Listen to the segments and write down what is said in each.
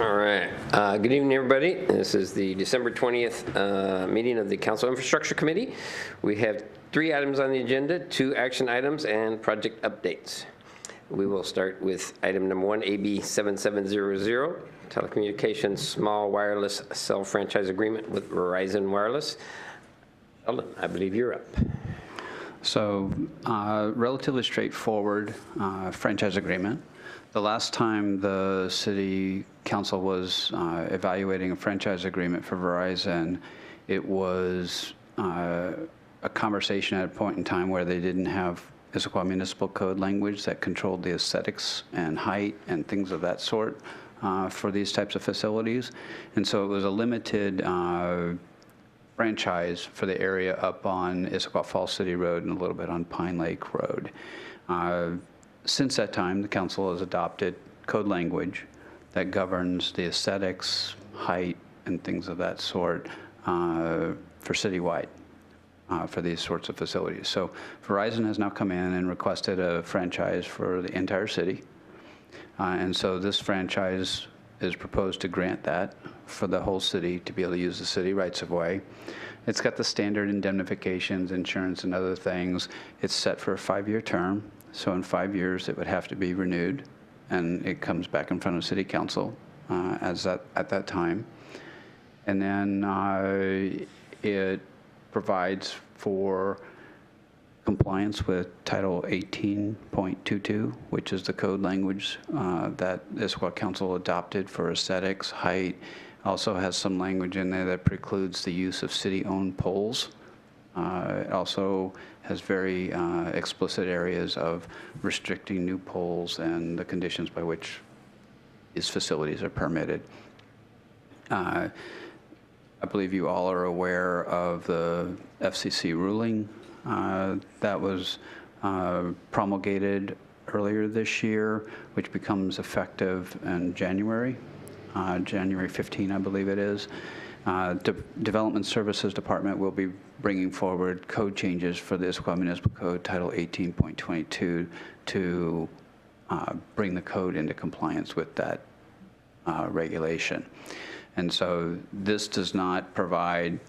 All right. Good evening, everybody. This is the December 20th meeting of the Council Infrastructure Committee. We have 3 items on the agenda, 2 action items, and project updates. We will start with item number 1, AB 7700, Telecommunications Small Wireless Cell Franchise Agreement with Verizon Wireless. Sheldon, I believe you're up. So, relatively straightforward franchise agreement. The last time the City Council was evaluating a franchise agreement for Verizon, it was a conversation at a point in time where they didn't have Issaquah Municipal Code language that controlled the aesthetics and height and things of that sort for these types of facilities. And so it was a limited franchise for the area up on Issaquah Falls City Road and a little bit on Pine Lake Road. Since that time, the council has adopted code language that governs the aesthetics, height, and things of that sort for citywide for these sorts of facilities. So Verizon has now come in and requested a franchise for the entire city. And so this franchise is proposed to grant that for the whole city to be able to use the city rights of way. It's got the standard indemnifications, insurance, and other things. It's set for a 5-year term. So in 5 years, it would have to be renewed, and it comes back in front of City Council at that time. And then it provides for compliance with Title 18.22, which is the code language that Issaquah Council adopted for aesthetics, height. Also has some language in there that precludes the use of city-owned poles. It also has very explicit areas of restricting new poles and the conditions by which these facilities are permitted. I believe you all are aware of the FCC ruling that was promulgated earlier this year, which becomes effective in January 15, I believe it is. Development Services Department will be bringing forward code changes for the Issaquah Municipal Code, Title 18.22, to bring the code into compliance with that regulation. And so this does not provide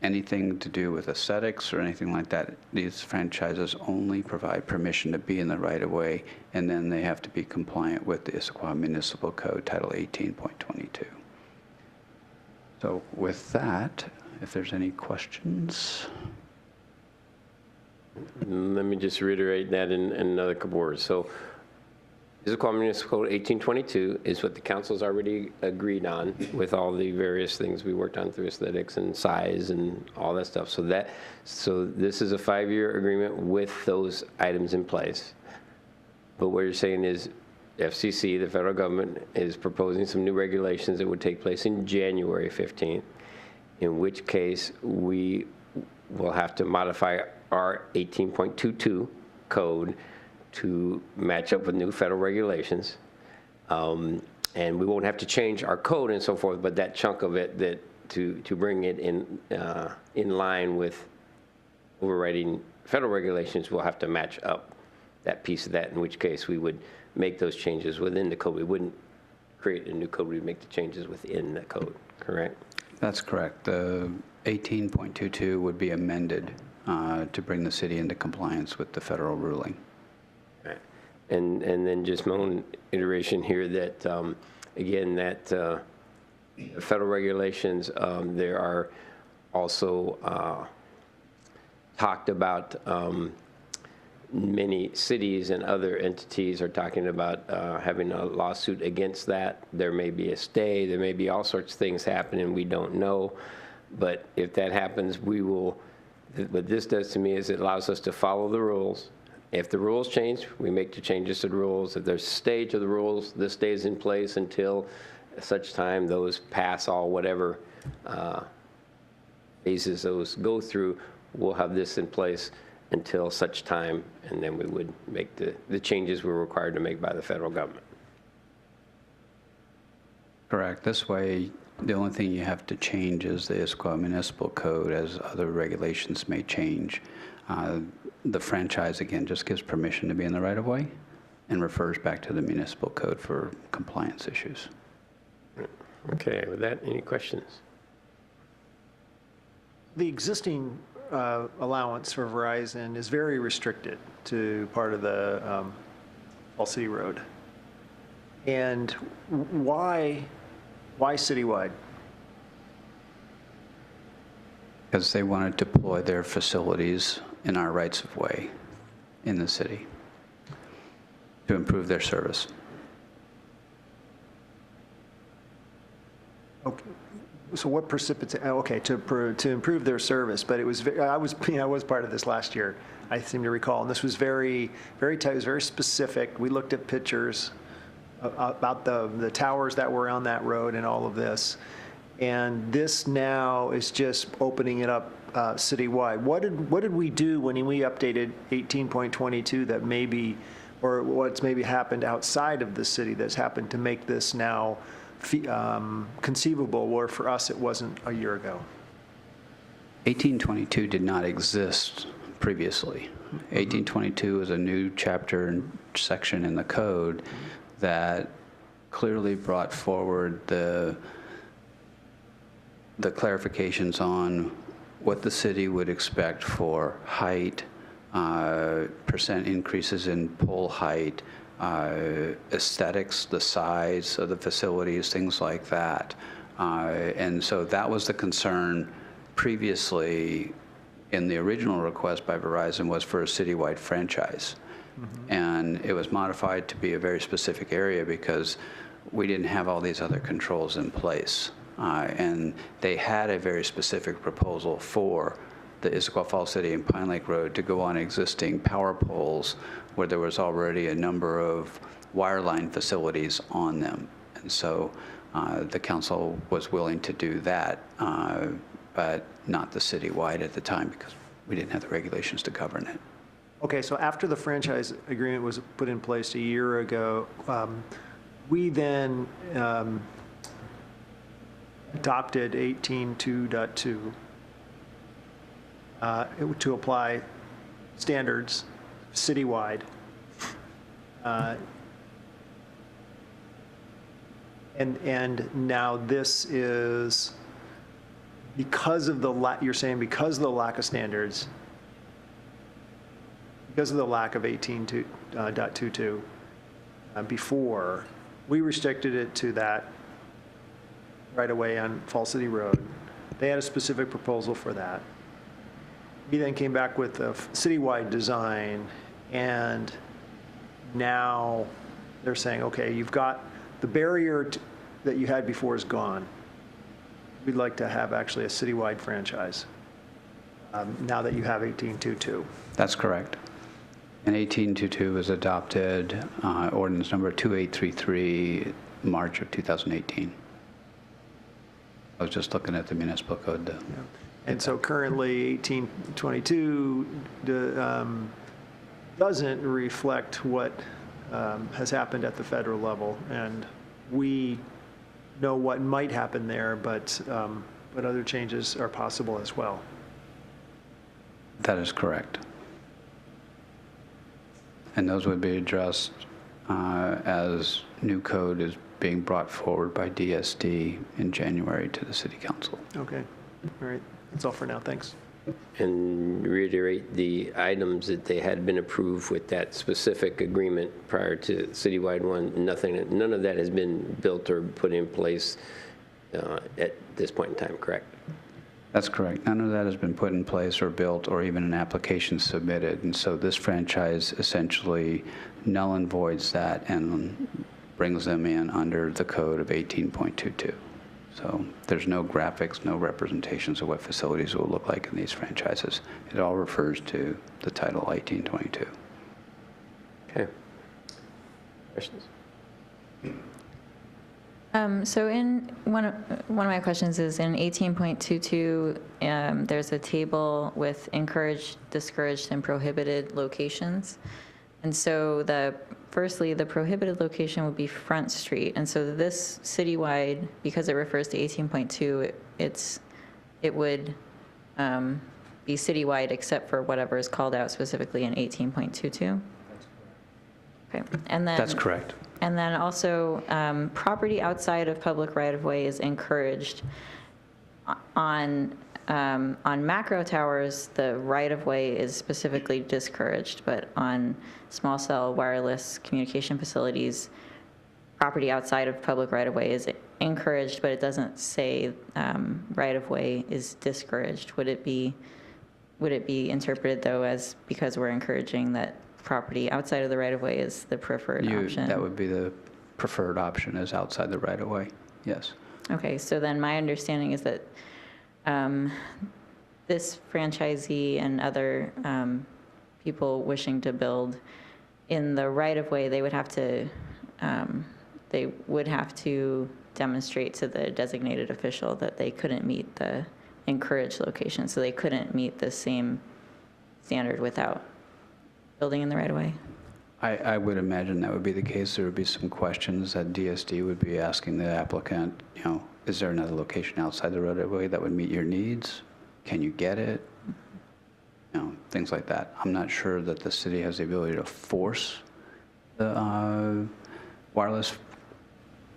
anything to do with aesthetics or anything like that. These franchises only provide permission to be in the right-of-way, and then they have to be compliant with the Issaquah Municipal Code, Title 18.22. So with that, if there's any questions. Let me just reiterate that in another couple words. So Issaquah Municipal Code 1822 is what the council's already agreed on with all the various things we worked on through aesthetics and size and all that stuff. So this is a 5-year agreement with those items in place. But what you're saying is FCC, the federal government, is proposing some new regulations that would take place in January 15th, in which case we will have to modify our 18.22 code to match up with new federal regulations. And we won't have to change our code and so forth, but that chunk of it that to bring it in line with overriding federal regulations, we'll have to match up that piece of that, in which case we would make those changes within the code. We wouldn't create a new code, we'd make the changes within the code, correct? That's correct. The 18.22 would be amended to bring the city into compliance with the federal ruling. Right. And then just my own iteration here that, again, that federal regulations, there are also talked about many cities and other entities are talking about having a lawsuit against that. There may be a stay, there may be all sorts of things happening, we don't know. But if that happens, we will, what this does to me is it allows us to follow the rules. If the rules change, we make the changes to the rules. If there's a stay to the rules, this stays in place until such time those pass all whatever phases those go through. We'll have this in place until such time, and then we would make the changes we're required to make by the federal government. Correct. This way, the only thing you have to change is the Issaquah Municipal Code, as other regulations may change. The franchise, again, just gives permission to be in the right-of-way and refers back to the municipal code for compliance issues. Okay, with that, any questions? The existing allowance for Verizon is very restricted to part of the Fall City Road. And why citywide? Because they want to deploy their facilities in our rights of way in the city to improve their service. Okay. So what precipitates, okay, to improve their service, but it was, I was part of this last year, I seem to recall, and this was very tight, it was very specific. We looked at pictures about the towers that were on that road and all of this. And this now is just opening it up citywide. What did we do when we updated 18.22 that maybe, or what's maybe happened outside of the city that's happened to make this now conceivable, where for us it wasn't a year ago? 1822 did not exist previously. 1822 is a new chapter and section in the code that clearly brought forward the clarifications on what the city would expect for height, percent increases in pole height, aesthetics, the size of the facilities, things like that. And so that was the concern previously in the original request by Verizon, was for a citywide franchise. And it was modified to be a very specific area because we didn't have all these other controls in place. And they had a very specific proposal for the Issaquah Falls City and Pine Lake Road to go on existing power poles where there was already a number of wireline facilities on them. And so the council was willing to do that, but not the citywide at the time because we didn't have the regulations to govern it. Okay, so after the franchise agreement was put in place a year ago, we then adopted 18.2.2 to apply standards citywide. And now this is because of the you're saying because of the lack of standards, because of the lack of 18.22 before, we restricted it to that right away on Fall City Road. They had a specific proposal for that. We then came back with a citywide design, and now they're saying, okay, you've got the barrier that you had before is gone. We'd like to have actually a citywide franchise now that you have 18.22. That's correct. And 1822 was adopted, ordinance number 2833, March of 2018. I was just looking at the municipal code. Yeah. And so currently 1822 doesn't reflect what has happened at the federal level. And we know what might happen there, but other changes are possible as well. That is correct. And those would be addressed as new code is being brought forward by DSD in January to the City Council. Okay. All right. That's all for now. Thanks. And reiterate the items that they had been approved with that specific agreement prior to citywide one. None of that has been built or put in place at this point in time, correct? That's correct. None of that has been put in place or built or even an application submitted. And so this franchise essentially null and voids that and brings them in under the code of 18.22. So there's no graphics, no representations of what facilities will look like in these franchises. It all refers to the title 1822. Okay. Questions? So in one of my questions is in 18.22, there's a table with encouraged, discouraged, and prohibited locations. And so firstly, the prohibited location would be Front Street. And so this citywide, because it refers to 18.2, it would be citywide except for whatever is called out specifically in 18.22. Okay, and then That's correct. And then also, property outside of public right-of-way is encouraged. On macro towers, the right-of-way is specifically discouraged, but on small cell wireless communication facilities, property outside of public right-of-way is encouraged, but it doesn't say right-of-way is discouraged. Would it be interpreted, though, as because we're encouraging that property outside of the right-of-way is the preferred option? That would be the preferred option, is outside the right-of-way, yes. Okay, so then my understanding is that this franchisee and other people wishing to build in the right-of-way, they would have to demonstrate to the designated official that they couldn't meet the encouraged location, so they couldn't meet the same standard without building in the right-of-way. I would imagine that would be the case. There would be some questions that DSD would be asking the applicant, is there another location outside the right-of-way that would meet your needs? Can you get it? Things like that. I'm not sure that the city has the ability to force the wireless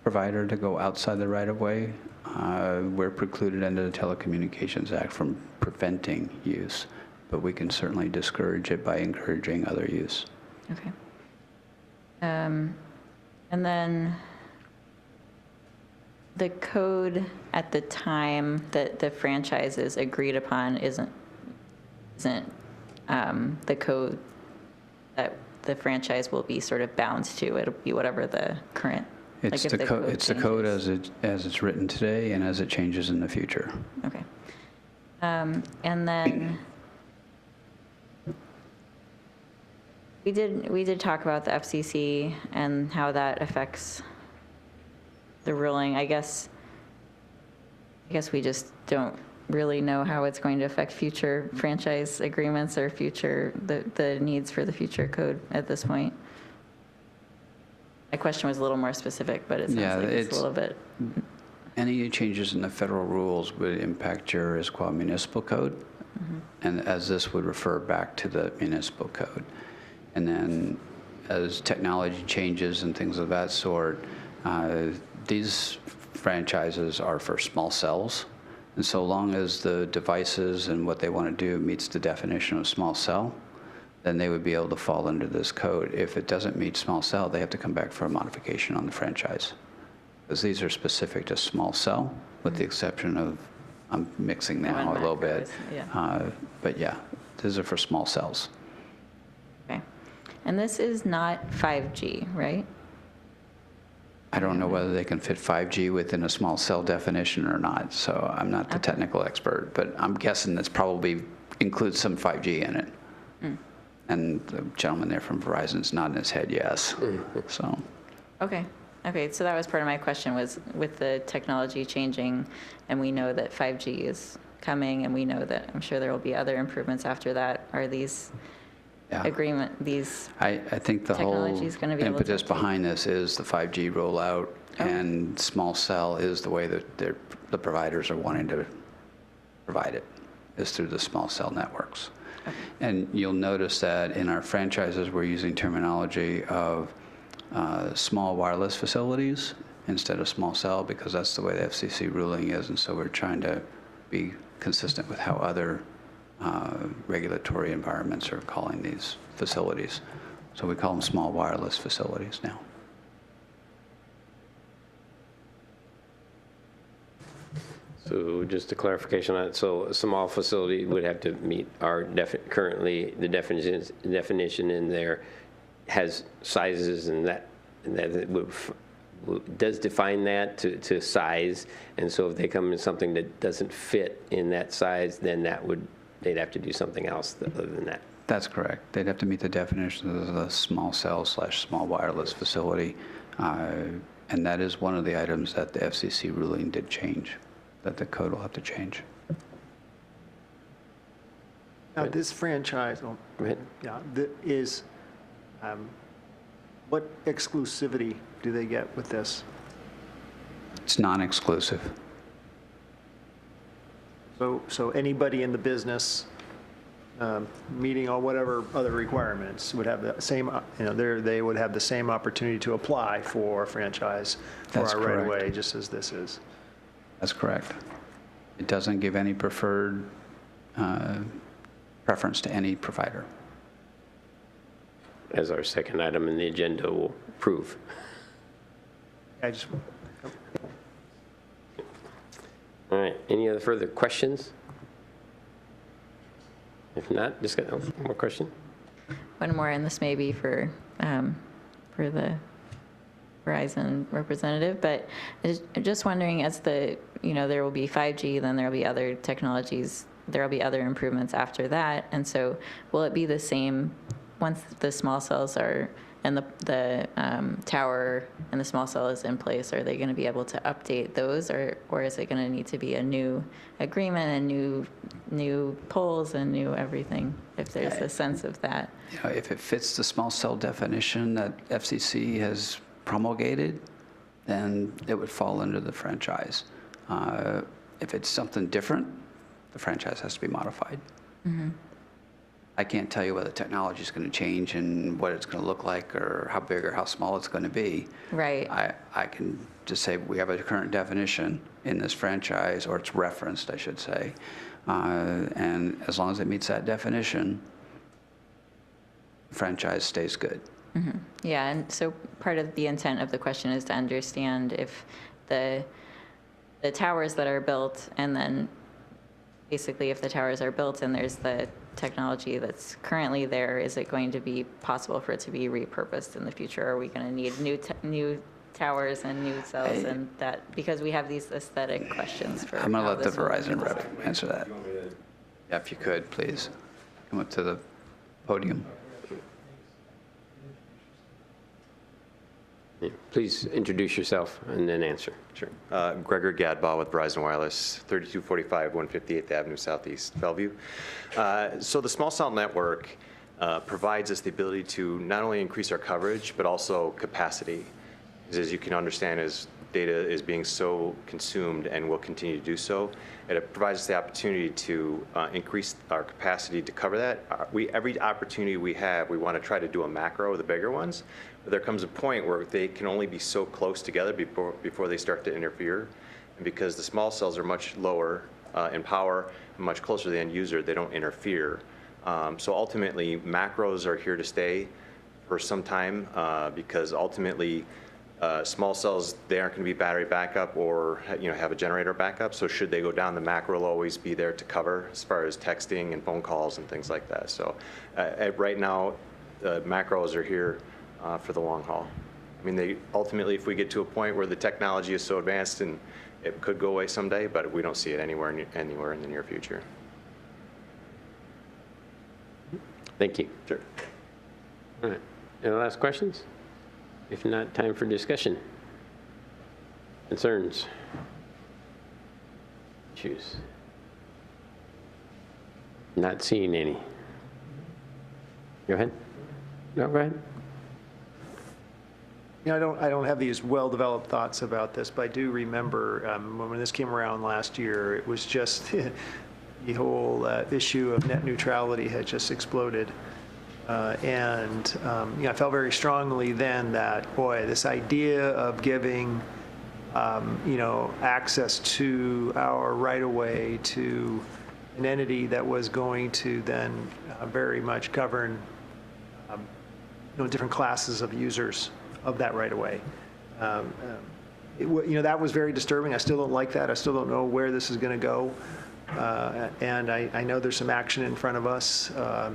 provider to go outside the right-of-way. We're precluded under the Telecommunications Act from preventing use, but we can certainly discourage it by encouraging other use. Okay. And then the code at the time that the franchises agreed upon isn't the code that the franchise will be sort of bound to. It'll be whatever the current. It's the code as it's written today and as it changes in the future. Okay. And then we did talk about the FCC and how that affects the ruling. I guess we just don't really know how it's going to affect future franchise agreements or the needs for the future code at this point. My question was a little more specific, but it sounds like it's a little bit. Any changes in the federal rules would impact your Issaquah municipal code, and as this would refer back to the municipal code. And then as technology changes and things of that sort, these franchises are for small cells. And so long as the devices and what they want to do meets the definition of small cell, then they would be able to fall under this code. If it doesn't meet small cell, they have to come back for a modification on the franchise. Because these are specific to small cell, with the exception of, I'm mixing now a little bit. Yeah. But yeah, these are for small cells. Okay. And this is not 5G, right? I don't know whether they can fit 5G within a small cell definition or not, so I'm not the technical expert, but I'm guessing this probably includes some 5G in it. And the gentleman there from Verizon's nodding his head yes. So. Okay, so that was part of my question, was with the technology changing, and we know that 5G is coming, and we know that I'm sure there will be other improvements after that. Are these I think the whole technology's gonna be able to impetus behind this is the 5G rollout, and small cell is the way that the providers are wanting to provide it, is through the small cell networks. Okay. And you'll notice that in our franchises, we're using terminology of small wireless facilities instead of small cell, because that's the way the FCC ruling is, and so we're trying to be consistent with how other regulatory environments are calling these facilities. So we call them small wireless facilities now. So just a clarification on it. So a small facility would have to meet our currently the definition in there has sizes, and that does define that to size. And so if they come in something that doesn't fit in that size, then they'd have to do something else other than that. That's correct. They'd have to meet the definition of the small cell / small wireless facility. And that is one of the items that the FCC ruling did change, that the code will have to change. Now, this franchise, Go ahead. what exclusivity do they get with this? It's non-exclusive. So anybody in the business meeting all whatever other requirements would have the same, they would have the same opportunity to apply for a franchise for That's our right-of-way, correct. just as this is. That's correct. It doesn't give any preferred preference to any provider. As our second item in the agenda will prove. I just, All right, any other further questions? If not, just got one more question? One more, and this may be for the Verizon representative, but I'm just wondering, as there will be 5G, then there will be other technologies, there will be other improvements after that, and so will it be the same once the small cells are, and the tower and the small cell is in place? Are they going to be able to update those, or is it going to need to be a new agreement and new poles and new everything, if there's a sense of that? If it fits the small cell definition that FCC has promulgated, then it would fall under the franchise. If it's something different, the franchise has to be modified. I can't tell you whether technology is going to change and what it's going to look like or how big or how small it's going to be. Right. I can just say we have a current definition in this franchise, or it's referenced, I should say. And as long as it meets that definition, the franchise stays good. Yeah, and so part of the intent of the question is to understand if the towers that are built, and then basically if the towers are built and there's the technology that's currently there, is it going to be possible for it to be repurposed in the future? Are we going to need new towers and new cells, and that, because we have these aesthetic questions for I'm going to how let the this will be Verizon rep designed. answer that. Yeah, if you could, please, come up to the podium. Yeah, please introduce yourself and then answer. Sure. Gregor Gadbaugh with Verizon Wireless, 3245 158th Avenue Southeast, Bellevue. So the small cell network provides us the ability to not only increase our coverage, but also capacity. As you can understand, as data is being so consumed and will continue to do so, it provides us the opportunity to increase our capacity to cover that. Every opportunity we have, we want to try to do a macro, the bigger ones. But there comes a point where they can only be so close together before they start to interfere. And because the small cells are much lower in power, and much closer to the end user, they don't interfere. So ultimately, macros are here to stay for some time because ultimately, small cells, they aren't going to be battery backup or have a generator backup. So should they go down, the macro will always be there to cover as far as texting and phone calls and things like that. So right now, the macros are here for the long haul. I mean, they ultimately, if we get to a point where the technology is so advanced, and it could go away someday, but we don't see it anywhere in the near future. Thank you. Sure. All right, any last questions? If not, time for discussion. Concerns? Issues? Not seeing any. Go ahead. No, go ahead. I don't have these well-developed thoughts about this, but I do remember when this came around last year, it was just the whole issue of net neutrality had just exploded. I felt very strongly then that, boy, this idea of giving, access to our right-of-way to an entity that was going to then very much govern, different classes of users of that right-of-way. That was very disturbing. I still don't like that. I still don't know where this is going to go. And I know there's some action in front of us,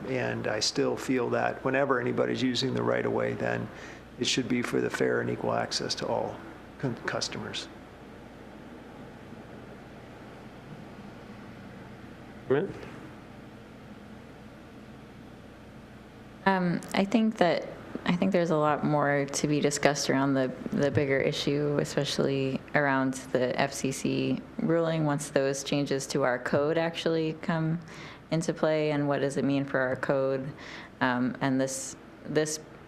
and I still feel that whenever anybody's using the right-of-way, then it should be for the fair and equal access to all customers. Right. I think there's a lot more to be discussed around the bigger issue, especially around the FCC ruling once those changes to our code actually come into play, and what does it mean for our code. And this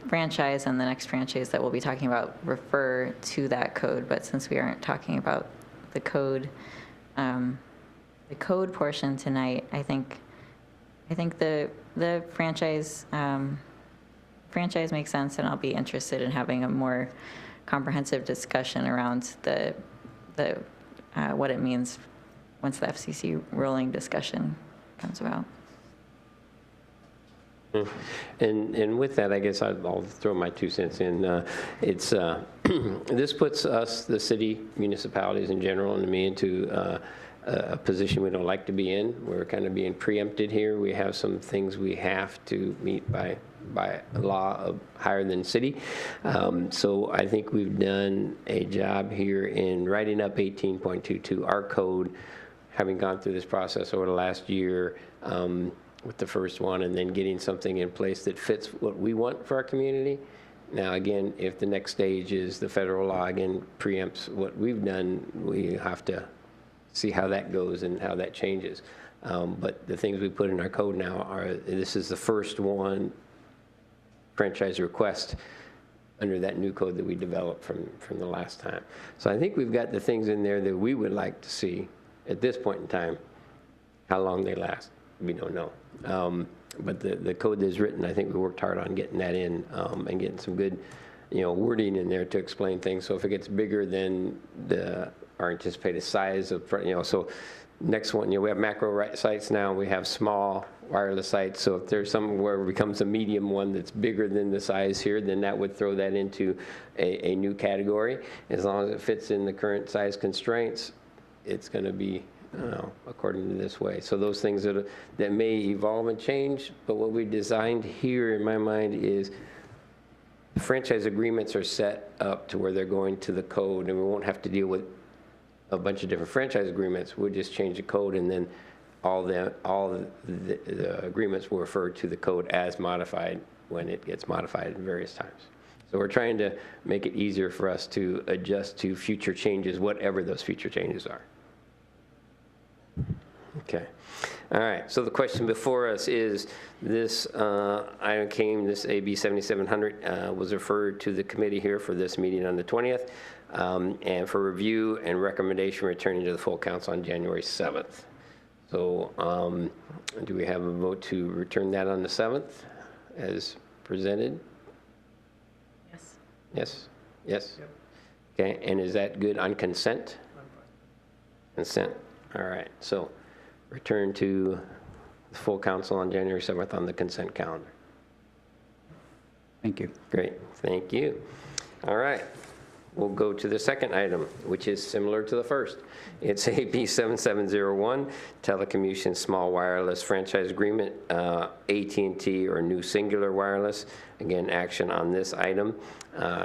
franchise and the next franchise that we'll be talking about refer to that code, but since we aren't talking about the code portion tonight, I think I think the franchise makes sense, and I'll be interested in having a more comprehensive discussion around the what it means once the FCC ruling discussion comes about. And with that, I guess I'll throw my 2 cents in. This puts us, the city, municipalities in general, and me into a position we don't like to be in. We're kind of being preempted here. We have some things we have to meet by law of higher than city. So I think we've done a job here in writing up 18.22, our code, having gone through this process over the last year with the first one, and then getting something in place that fits what we want for our community. Now, again, if the next stage is the federal law, again, preempts what we've done, we have to see how that goes and how that changes. But the things we put in our code now are, this is the first one franchise request under that new code that we developed from the last time. So I think we've got the things in there that we would like to see at this point in time. How long they last, we don't know. But the code that's written, I think we worked hard on getting that in and getting some good, wording in there to explain things. So if it gets bigger than our anticipated size of, so next one, we have macro sites now, we have small wireless sites. So if there's somewhere it becomes a medium one that's bigger than the size here, then that would throw that into a new category. As long as it fits in the current size constraints, it's going to be according to this way. So those things that may evolve and change, but what we designed here in my mind is the franchise agreements are set up to where they're going to the code, and we won't have to deal with a bunch of different franchise agreements. We'll just change the code, and then all the agreements will refer to the code as modified when it gets modified at various times. So we're trying to make it easier for us to adjust to future changes, whatever those future changes are. Okay. All right. So the question before us is this item this AB 7700 was referred to the committee here for this meeting on the 20th and for review and recommendation returning to the full council on January 7th. So do we have a vote to return that on the 7th as presented? Yes. Yes? Yes? Yep. Okay. And is that good on consent? Consent. All right, so return to the full council on January 7th on the consent calendar. Thank you. Great, thank you. All right, we'll go to the second item, which is similar to the first. It's AB 7701, telecommunications small wireless franchise agreement, AT&T or New Singular Wireless. Again, action on this item.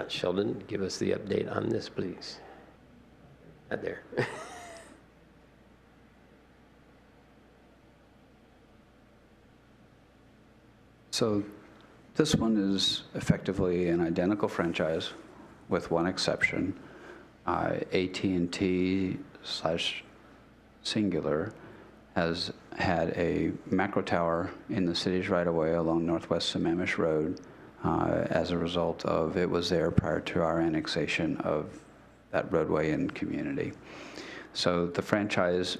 Sheldon, give us the update on this, please. Right there. So this one is effectively an identical franchise with one exception. AT&T / Singular has had a macro tower in the city's right-of-way along Northwest Sammamish Road as a result of it was there prior to our annexation of that roadway and community. So the franchise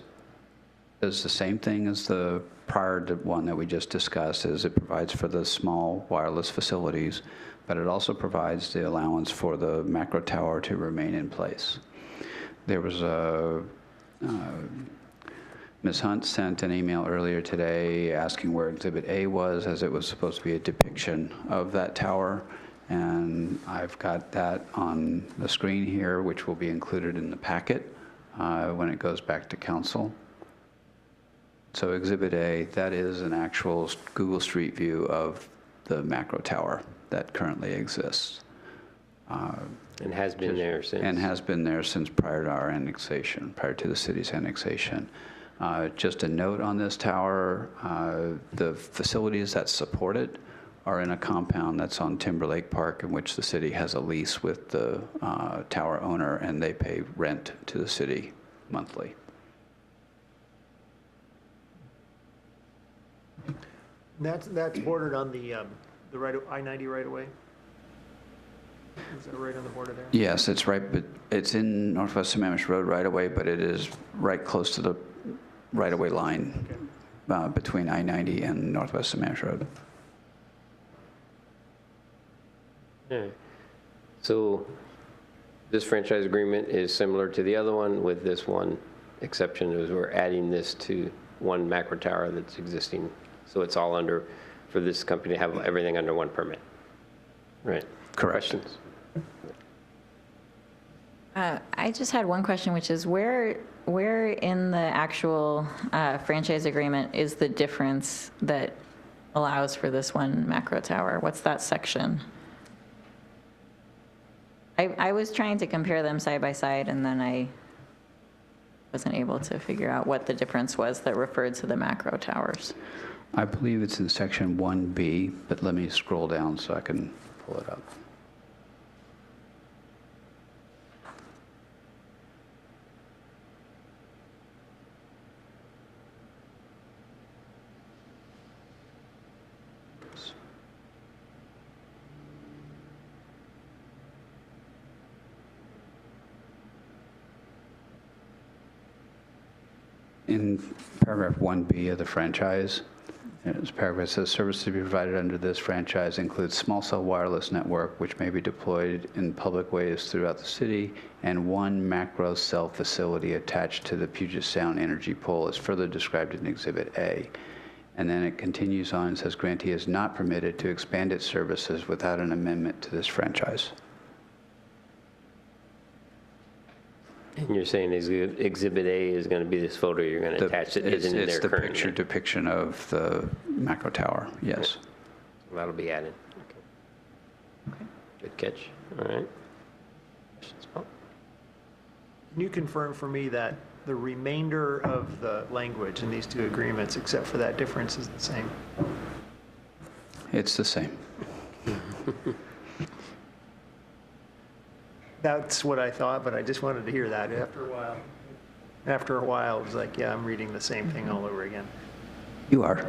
does the same thing as the prior one that we just discussed, is it provides for the small wireless facilities, but it also provides the allowance for the macro tower to remain in place. There was Ms. Hunt sent an email earlier today asking where Exhibit A was, as it was supposed to be a depiction of that tower, and I've got that on the screen here, which will be included in the packet when it goes back to council. So Exhibit A, that is an actual Google Street View of the macro tower that currently exists. And has been there since. And has been there since prior to our annexation, prior to the city's annexation. Just a note on this tower, the facilities that support it are in a compound that's on Timberlake Park, in which the city has a lease with the tower owner, and they pay rent to the city monthly. That's bordered on the right I-90 right away. Is that right on the border there? Yes, it's right, but it's in Northwest Sammamish Road right away, but it is right close to the right-of-way line. Okay. between I-90 and Northwest Samash Road. Yeah. So this franchise agreement is similar to the other one with this one exception, is we're adding this to one macro tower that's existing. So it's all under, for this company to have everything under one permit. Right. Correct. Questions? I just had one question, which is where in the actual franchise agreement is the difference that allows for this one macro tower? What's that section? I was trying to compare them side by side, and then I wasn't able to figure out what the difference was that referred to the macro towers. I believe it's in section 1B, but let me scroll down so I can pull it up. In paragraph 1B of the franchise, this paragraph says, services to be provided under this franchise includes small cell wireless network, which may be deployed in public ways throughout the city, and one macro cell facility attached to the Puget Sound Energy Pole as further described in Exhibit A. And then it continues on and says, grantee is not permitted to expand its services without an amendment to this franchise. And you're saying Exhibit A is going to be this photo you're going to attach that isn't in there It's the currently? picture depiction of the macro tower, yes. That'll be added. Okay. Good catch. All right. Questions, Paul? Can you confirm for me that the remainder of the language in these two agreements, except for that difference, is the same? It's the same. That's what I thought, but I just wanted to hear that after a while. After a while, it was like, yeah, I'm reading the same thing all over again. You are.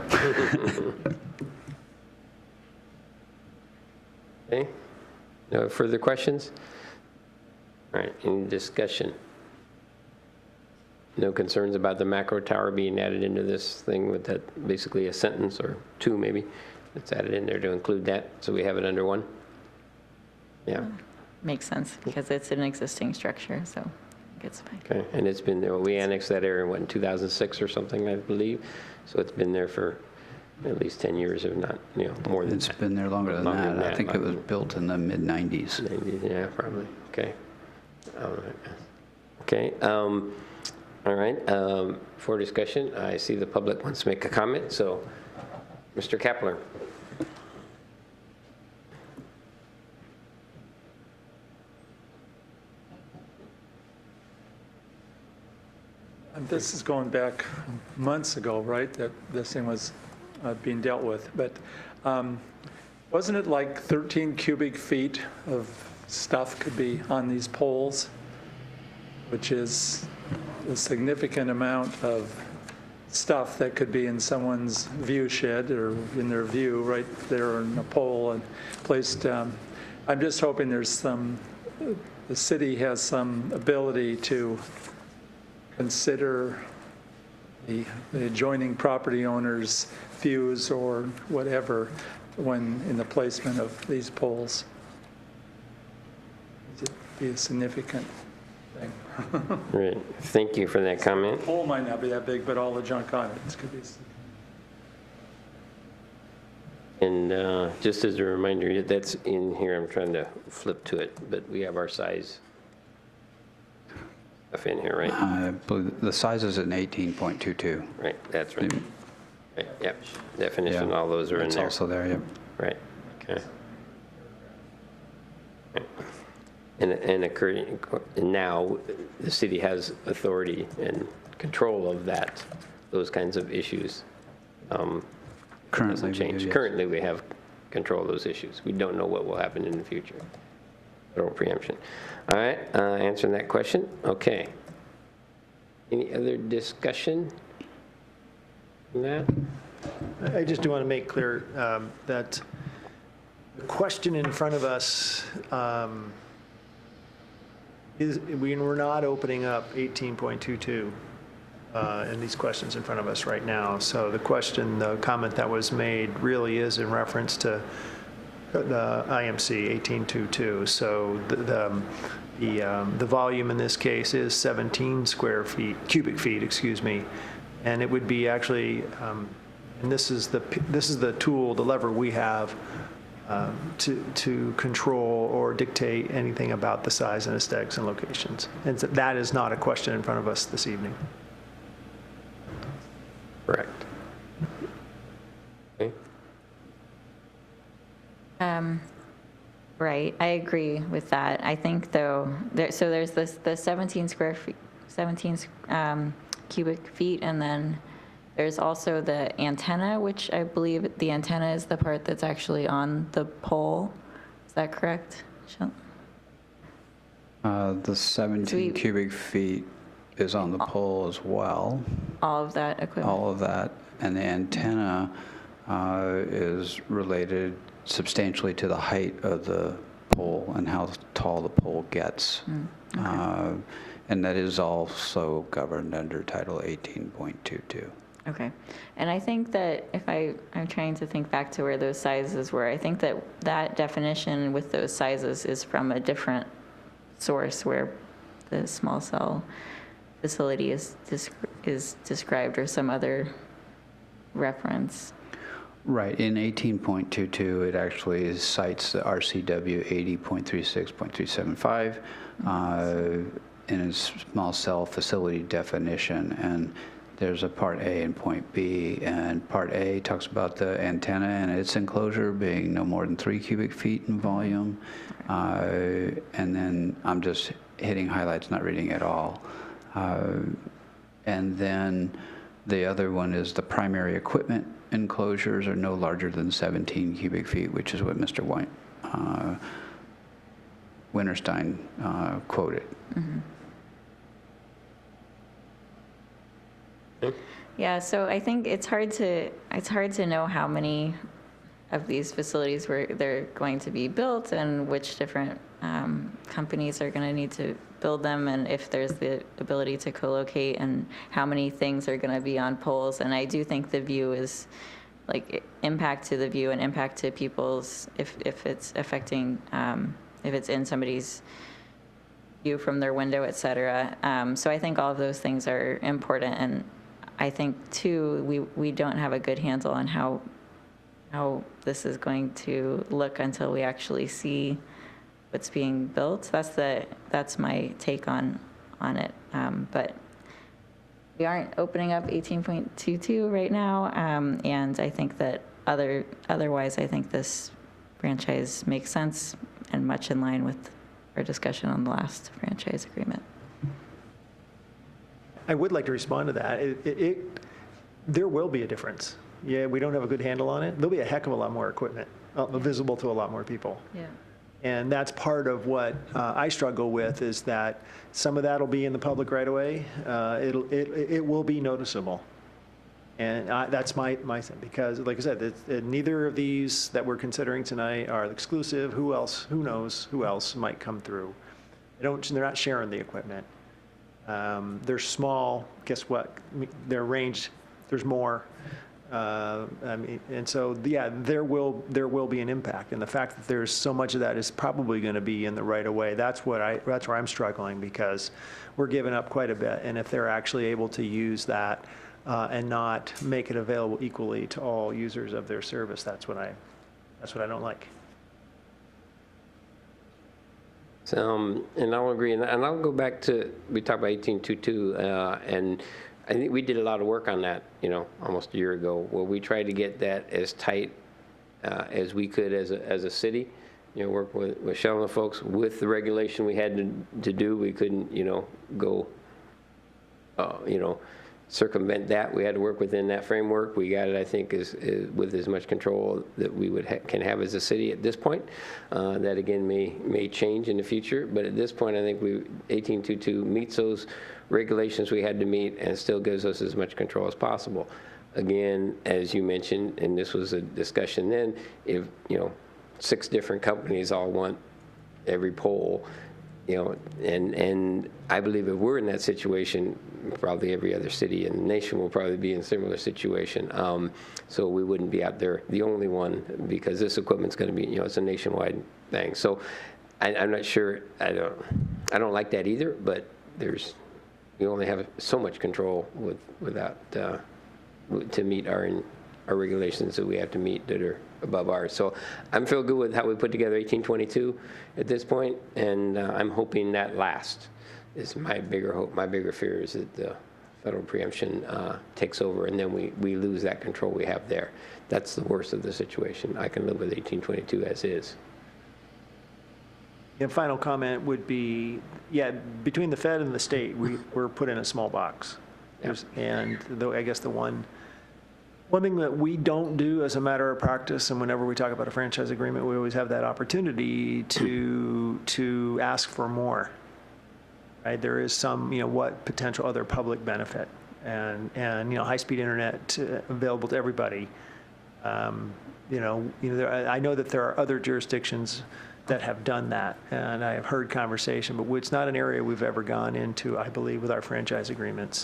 Okay. No further questions? All right, any discussion? No concerns about the macro tower being added into this thing with that, basically a sentence or two maybe, that's added in there to include that, so we have it under one? Yeah. Makes sense, because it's an existing structure, so I think it's fine. Okay, and it's been there, we annexed that area, what, in 2006 or something, I believe? So it's been there for at least 10 years, if not, more than It's that. been there longer than Longer that. I think it was built in the mid-90s. Maybe, yeah, probably, okay. All right. Okay, all right, for discussion, I see the public wants to make a comment, so, Mr. Kapler. This is going back months ago, right, that this thing was being dealt with. But wasn't it like 13 cubic feet of stuff could be on these poles, which is a significant amount of stuff that could be in someone's view shed or in their view right there on a pole and placed. I'm just hoping there's some, the city has some ability to consider the adjoining property owner's views or whatever when in the placement of these poles. It'd be a significant thing. Right, thank you for that comment. The pole might not be that big, but all the junk on it could be. And just as a reminder, that's in here, I'm trying to flip to it, but we have our size stuff in here, right? I believe the size is an 18.22. Right, that's right. Right, yep, definition, all those are in It's there. also there, yep. Right, okay. And now, the city has authority and control of that, those kinds of issues. Currently, Doesn't we do, change. yes. Currently, we have control of those issues. We don't know what will happen in the future. Federal preemption. All right, answering that question, okay. Any other discussion on that? I just do want to make clear that the question in front of us is, we're not opening up 18.22 in these questions in front of us right now. So the comment that was made really is in reference to the IMC 1822. So the volume in this case is 17 cubic feet, excuse me, and it would be actually, and this is the tool, the lever we have to control or dictate anything about the size and aesthetics and locations. And so that is not a question in front of us this evening. Correct. Okay. Right, I agree with that. I think though, so there's the 17 cubic feet, and then there's also the antenna, which I believe the antenna is the part that's actually on the pole. Is that correct? The 17 cubic feet is on the pole as well, All of that equipment? all of that. And the antenna is related substantially to the height of the pole and how tall the pole gets. And that is also governed under Title 18.22. Okay. And I think that if I'm trying to think back to where those sizes were, I think that that definition with those sizes is from a different source where the small cell facility is described, or some other reference. Right, in 18.22, it actually cites the RCW 80.36.375 in its small cell facility definition, and there's a Part A and Point B, and Part A talks about the antenna and its enclosure being no more than 3 cubic feet in volume, and then I'm just hitting highlights, not reading at all. And then the other one is the primary equipment enclosures are no larger than 17 cubic feet, which is what Mr. Winterstein quoted. Yeah, so I think it's hard to know how many of these facilities they're going to be built, and which different companies are going to need to build them, and if there's the ability to co-locate, and how many things are going to be on poles. And I do think the view is like impact to the view and impact to people's, if it's affecting, if it's in somebody's view from their window, et cetera. So I think all of those things are important. And I think too, we don't have a good handle on how this is going to look until we actually see what's being built. That's my take on it. But we aren't opening up 18.22 right now, and I think that otherwise, I think this franchise makes sense and much in line with our discussion on the last franchise agreement. I would like to respond to that. There will be a difference. Yeah, we don't have a good handle on it. There'll be a heck of a lot more equipment visible to a lot more people. Yeah. And that's part of what I struggle with, is that some of that will be in the public right away. It will be noticeable. And that's my sense, because like I said, neither of these that we're considering tonight are exclusive. Who knows who else might come through. They're not sharing the equipment. They're small. Guess what? They're ranged. There's more. And so, yeah, there will be an impact. And the fact that there's so much of that is probably going to be in the right of way. That's where I'm struggling, because we're giving up quite a bit. And if they're actually able to use that and not make it available equally to all users of their service, that's what I don't like. So, and I'll agree, and I'll go back to, we talked about 1822, and I think we did a lot of work on that, almost a year ago, where we tried to get that as tight as we could as a city. Work with Shell and the folks with the regulation we had to do. We couldn't, go, circumvent that. We had to work within that framework. We got it, I think, is with as much control that we can have as a city at this point. That again may change in the future, but at this point, I think 1822 meets those regulations we had to meet, and still gives us as much control as possible. Again, as you mentioned, and this was a discussion then, if 6 different companies all want every pole, You know, and I believe if we're in that situation, probably every other city in the nation will probably be in a similar situation. So we wouldn't be out there the only one, because this equipment's going to be, you know, it's a nationwide thing. So I'm not sure, I don't like that either, but we only have so much control without, to meet our regulations that we have to meet that are above ours. So I'm feel good with how we put together 1822 at this point, and I'm hoping that lasts. Is my bigger hope. My bigger fear is that the federal preemption takes over, and then we lose that control we have there. That's the worst of the situation. I can live with 1822 as is. And final comment would be, yeah, between the Fed and the state, we're put in a small box. And I guess the one thing that we don't do as a matter of practice, and whenever we talk about a franchise agreement, we always have that opportunity to ask for more. Right? There is some, you know, what potential other public benefit, and you know, high-speed internet available to everybody. You know, I know that there are other jurisdictions that have done that, and I have heard conversation, but it's not an area we've ever gone into, I believe, with our franchise agreements,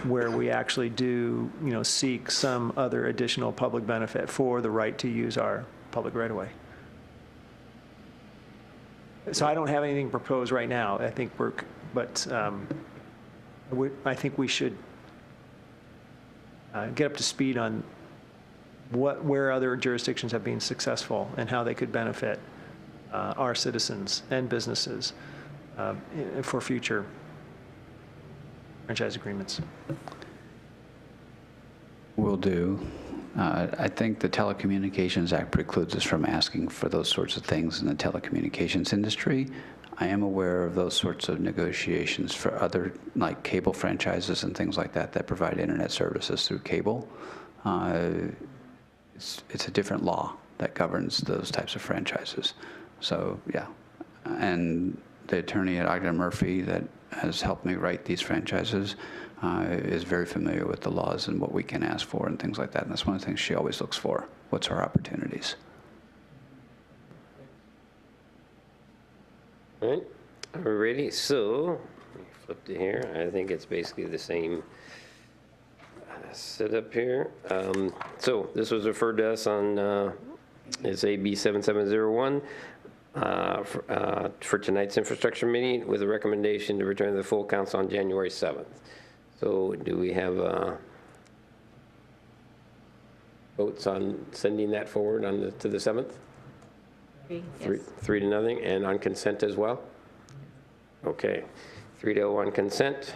where we actually do, you know, seek some other additional public benefit for the right to use our public right-of-way. So I don't have anything proposed right now. I think I think we should get up to speed on where other jurisdictions have been successful and how they could benefit our citizens and businesses for future franchise agreements. Will do. I think the Telecommunications Act precludes us from asking for those sorts of things in the telecommunications industry. I am aware of those sorts of negotiations for other, like cable franchises and things like that provide internet services through cable. It's a different law that governs those types of franchises. So, yeah. And the attorney at Ogden Murphy that has helped me write these franchises is very familiar with the laws and what we can ask for and things like that. And that's one of the things she always looks for. What's our opportunities? All right, we're ready. So, let me flip to here. I think it's basically the same setup here. So, this was referred to us on, it's AB 7701 for tonight's infrastructure meeting with a recommendation to return to the full council on January 7th. So, do we have votes on sending that forward to the 7th? Yes. 3-0, and on consent as well? Okay, 3-0 on consent.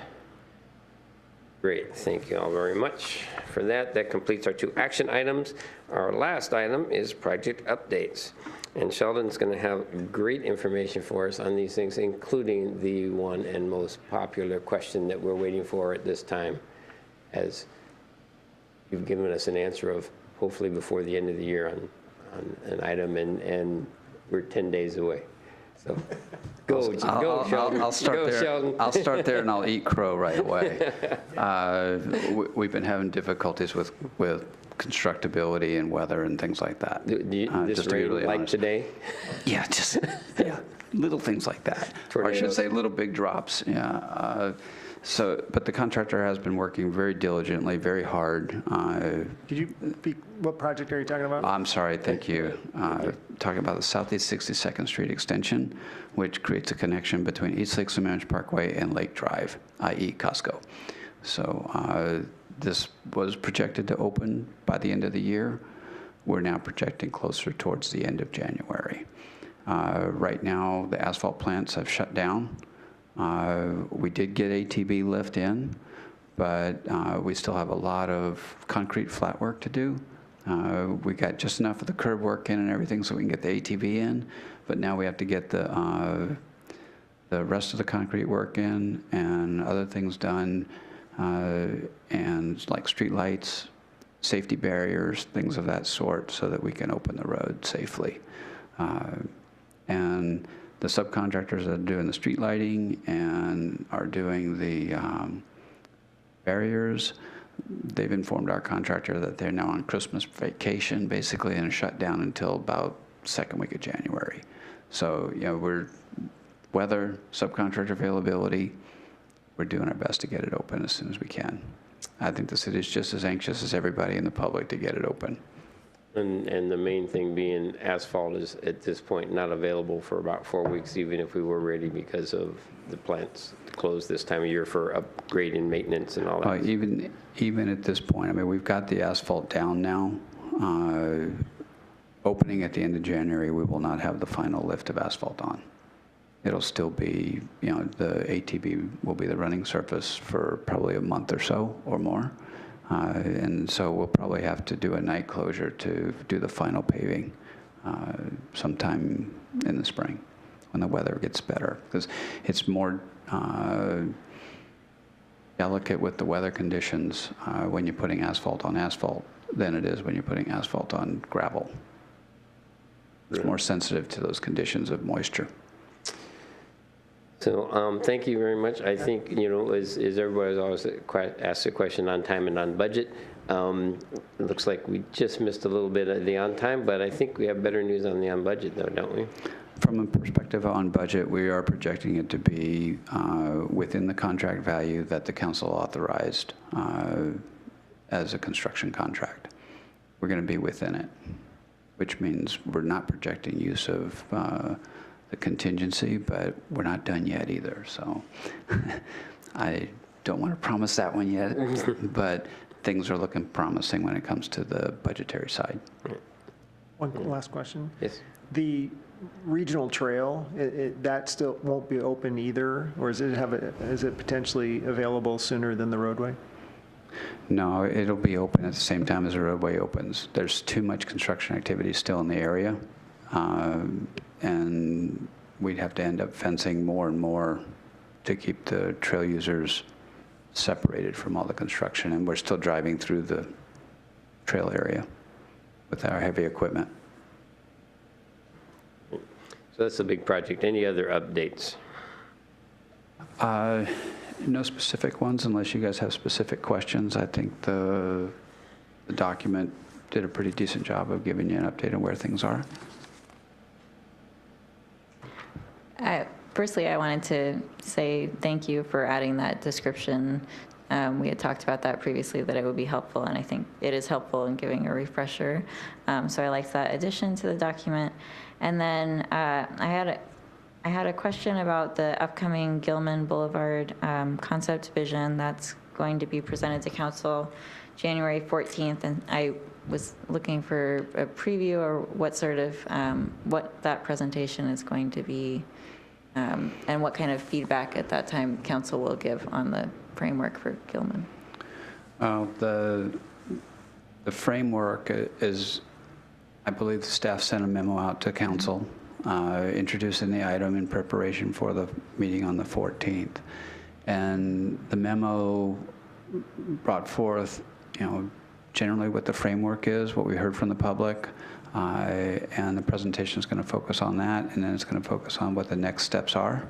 Great, thank you all very much for that. That completes our 2 action items. Our last item is project updates. And Sheldon's going to have great information for us on these things, including the one and most popular question that we're waiting for at this time, as you've given us an answer of hopefully before the end of the year on an item, and we're 10 days away. So go, Sheldon. I'll start Go, there. Sheldon. I'll start there, and I'll eat crow right away. We've been having difficulties with constructability and weather and things like that. This just to be rain really like honest. today? Yeah, just little things like that. Or I should say little big drops. Yeah. But the contractor has been working very diligently, very hard. What project are you talking about? I'm sorry, thank you. Talking about the Southeast 62nd Street extension, which creates a connection between East Lake Sammamish Parkway and Lake Drive, i.e. Costco. So this was projected to open by the end of the year. We're now projecting closer towards the end of January. Right now, the asphalt plants have shut down. We did get ATB lift in, but we still have a lot of concrete flat work to do. We got just enough of the curb work in and everything so we can get the ATB in, but now we have to get the rest of the concrete work in and other things done, and like street lights, safety barriers, things of that sort, so that we can open the road safely. And the subcontractors that are doing the street lighting and are doing the barriers, they've informed our contractor that they're now on Christmas vacation, basically, and are shut down until about second week of January. So, you know, weather, subcontractor availability, we're doing our best to get it open as soon as we can. I think the city is just as anxious as everybody in the public to get it open. And the main thing being asphalt is at this point not available for about 4 weeks, even if we were ready because of the plants closed this time of year for upgrade and maintenance and all that. Even at this point, I mean, we've got the asphalt down now. Opening at the end of January, we will not have the final lift of asphalt on. It'll still be, the ATV will be the running surface for probably a month or so or more. And so we'll probably have to do a night closure to do the final paving sometime in the spring when the weather gets better, because it's more delicate with the weather conditions when you're putting asphalt on asphalt than it is when you're putting asphalt on gravel. It's more sensitive to those conditions of moisture. So thank you very much. I think, as everybody's always asked a question on time and on budget, it looks like we just missed a little bit of the on time, but I think we have better news on the on budget though, don't we? From a perspective on budget, we are projecting it to be within the contract value that the council authorized as a construction contract. We're going to be within it, which means we're not projecting use of the contingency, but we're not done yet either. So I don't want to promise that one yet, but things are looking promising when it comes to the budgetary side. One last question. Yes. The regional trail, that still won't be open either, or is it potentially available sooner than the roadway? No, it'll be open at the same time as the roadway opens. There's too much construction activity still in the area, and we'd have to end up fencing more and more to keep the trail users separated from all the construction, and we're still driving through the trail area with our heavy equipment. So that's a big project. Any other updates? No specific ones unless you guys have specific questions. I think the document did a pretty decent job of giving you an update on where things are. Firstly, I wanted to say thank you for adding that description. We had talked about that previously, that it would be helpful, and I think it is helpful in giving a refresher. So I liked that addition to the document. And then I had a question about the upcoming Gilman Boulevard concept vision that's going to be presented to council January 14th, and I was looking for a preview or what sort of, what that presentation is going to be, and what kind of feedback at that time council will give on the framework for Gilman. The framework is, I believe the staff sent a memo out to council introducing the item in preparation for the meeting on the 14th. And the memo brought forth, generally what the framework is, what we heard from the public, and the presentation is going to focus on that, and then it's going to focus on what the next steps are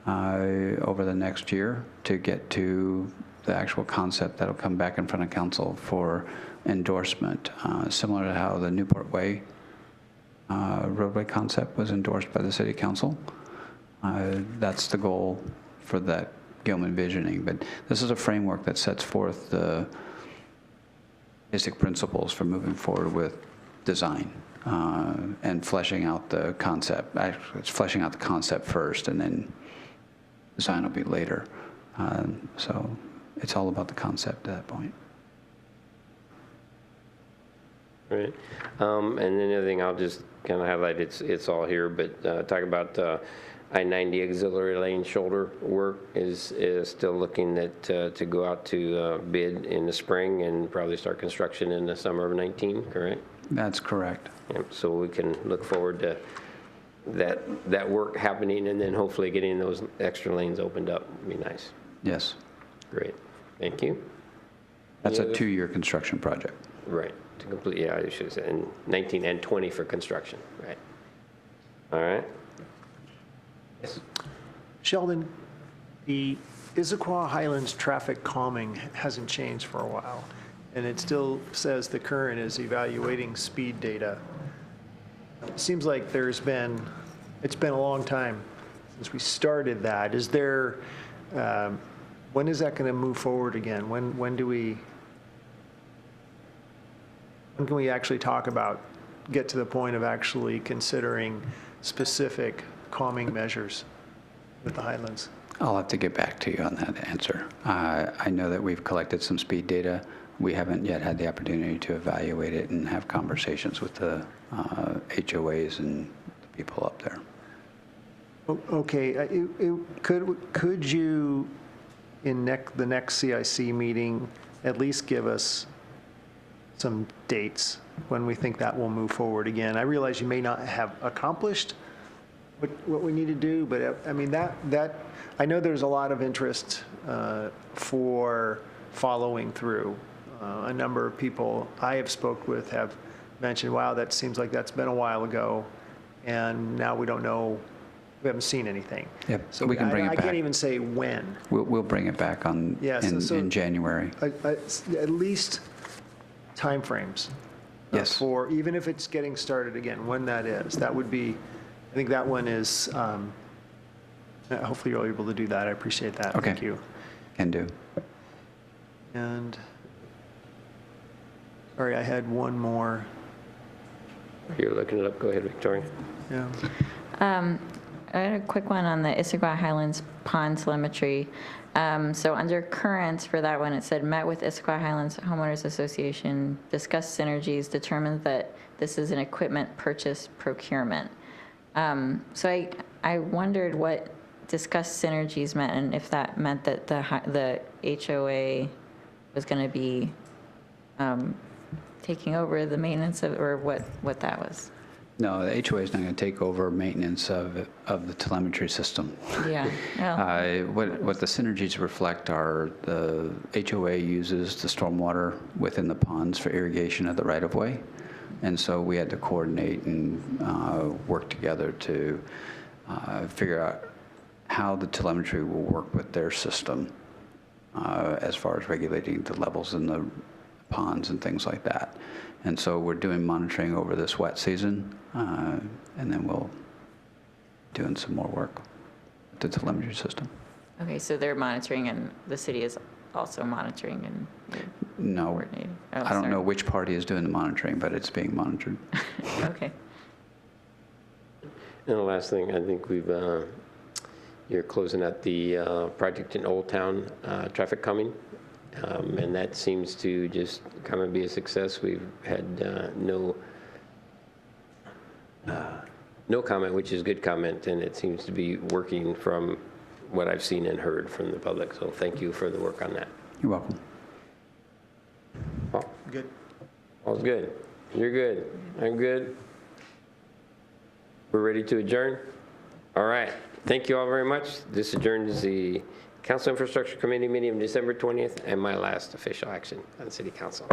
over the next year to get to the actual concept that'll come back in front of council for endorsement, similar to how the Newport Way roadway concept was endorsed by the city council. That's the goal for that Gilman visioning, but this is a framework that sets forth the basic principles for moving forward with design and fleshing out the concept. Actually, it's fleshing out the concept first, and then design will be later. So it's all about the concept at that point. Right. And then the other thing I'll just kind of highlight, it's all here, but talk about I-90 auxiliary lane shoulder work is still looking at to go out to bid in the spring and probably start construction in the summer of 19, correct? That's correct. Yep. So we can look forward to that work happening, and then hopefully getting those extra lanes opened up would be nice. Yes. Great. Thank you. That's Any a other- 2-year construction project. Right. To complete, yeah, I should have said, and 19 and 20 for construction, right. All right. Yes. Sheldon, the Issaquah Highlands traffic calming hasn't changed for a while, and it still says the current is evaluating speed data. It seems like it's been a long time since we started that, is there, when is that going to move forward again? When can we actually talk about, get to the point of actually considering specific calming measures with the Highlands? I'll have to get back to you on that answer. I know that we've collected some speed data. We haven't yet had the opportunity to evaluate it and have conversations with the HOAs and the people up there. Okay, could you, in the next CIC meeting, at least give us some dates when we think that will move forward again? I realize you may not have accomplished what we need to do, but I mean, I know there's a lot of interest for following through. A number of people I have spoke with have mentioned, wow, that seems like that's been a while ago, and now we don't know, we haven't seen anything. Yep, So we can bring it I back. can't even say when. We'll bring it back in January. At least timeframes. Yes. For, even if it's getting started again, when that is. That would be, I think that one is, hopefully you're able to do that. I appreciate that. Okay. Thank you. Can do. And, sorry, I had one more. You're looking it up. Go ahead, Victoria. Yeah. I had a quick one on the Issaquah Highlands pond telemetry. So under current for that one, it said, met with Issaquah Highlands Homeowners Association, discussed synergies, determined that this is an equipment purchase procurement. So I wondered what discussed synergies meant, and if that meant that the HOA was going to be taking over the maintenance of, or what that was. No, the HOA is not going to take over maintenance of the telemetry system. Yeah. Well, What the synergies reflect are the HOA uses the stormwater within the ponds for irrigation of the right-of-way. And so we had to coordinate and work together to figure out how the telemetry will work with their system as far as regulating the levels in the ponds and things like that. And so we're doing monitoring over this wet season, and then we'll doing some more work with the telemetry system. okay, so they're monitoring, and the city is also monitoring and No, coordinating. Oh, I don't sorry. know which party is doing the monitoring, but it's being monitored. Okay. And the last thing, I think you're closing out the project in Old Town traffic calming, and that seems to just kind of be a success. We've had no comment, which is good comment, and it seems to be working from what I've seen and heard from the public. So thank you for the work on that. You're welcome. Paul? Good. All's good. You're good. I'm good. We're ready to adjourn? All right. Thank you all very much. This adjourns the Council Infrastructure Committee meeting of December 20th and my last official action on City Council.